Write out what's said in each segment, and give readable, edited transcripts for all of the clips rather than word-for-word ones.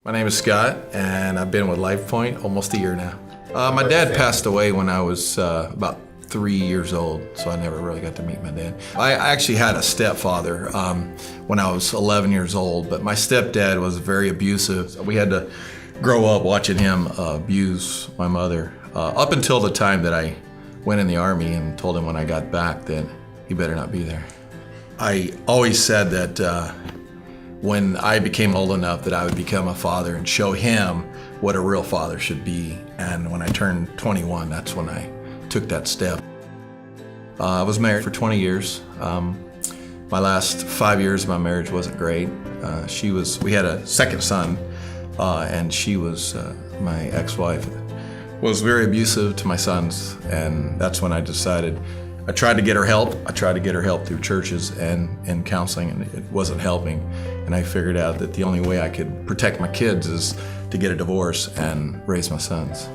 My name is Scott, and I've been with LifePoint almost a year now. My dad passed away when I was about 3 years old, so I never really got to meet my dad. I actually had a stepfather when I was 11 years old, but my stepdad was very abusive. We had to grow up watching him abuse my mother up until the time that I went in the Army and told him when I got back that he better not be there. I always said that when I became old enough that I would become a father and show him what a real father should be. And when I turned 21, that's when I took that step. I was married for 20 years. My last 5 years of my marriage wasn't great. We had a second son, and she was, my ex-wife, was very abusive to my sons, and that's when I decided I tried to get her help. I tried to get her help through churches and counseling, and it wasn't helping. And I figured out that the only way I could protect my kids is to get a divorce and raise my sons.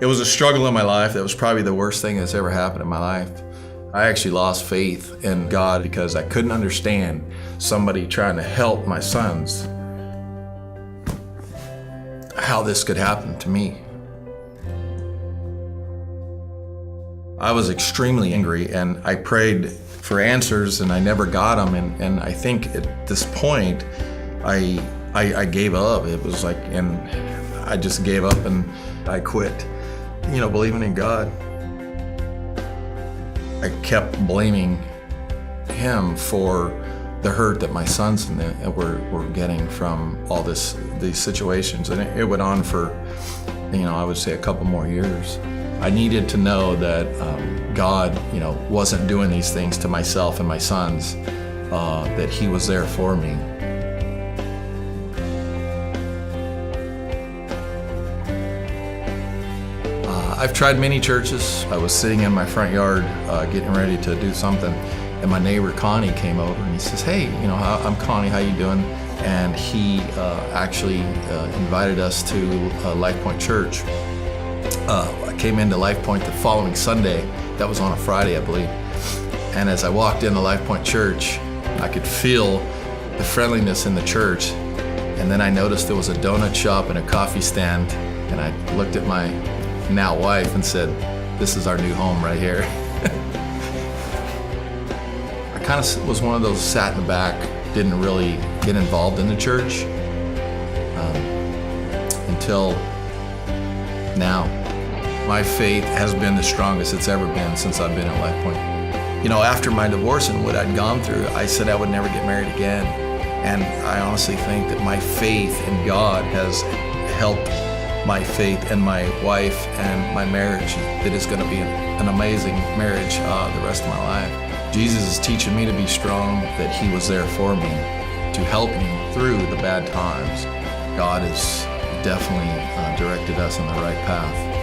It was a struggle in my life. That was probably the worst thing that's ever happened in my life. I actually lost faith in God because I couldn't understand somebody trying to help my sons, how this could happen to me. I was extremely angry, and I prayed for answers, and I never got them. And I think at this point, I gave up. It was like, and I just gave up and I quit, believing in God. I kept blaming him for the hurt that my sons were getting from all these situations, and it went on for, I would say a couple more years. I needed to know that God, wasn't doing these things to myself and my sons, that He was there for me. I've tried many churches. I was sitting in my front yard getting ready to do something, and my neighbor Connie came over and he says, "Hey, I'm Connie, how you doing?" And he actually invited us to LifePoint Church. I came into LifePoint the following Sunday. That was on a Friday, I believe. And as I walked into LifePoint Church, I could feel the friendliness in the church. And then I noticed there was a donut shop and a coffee stand. And I looked at my now wife and said, "This is our new home right here." I kind of was one of those sat in the back, didn't really get involved in the church until now. My faith has been the strongest it's ever been since I've been at LifePoint. After my divorce and what I'd gone through, I said I would never get married again. And I honestly think that my faith in God has helped my faith in my wife and my marriage. That is going to be an amazing marriage the rest of my life. Jesus is teaching me to be strong, that He was there for me, to help me through the bad times. God has definitely directed us on the right path.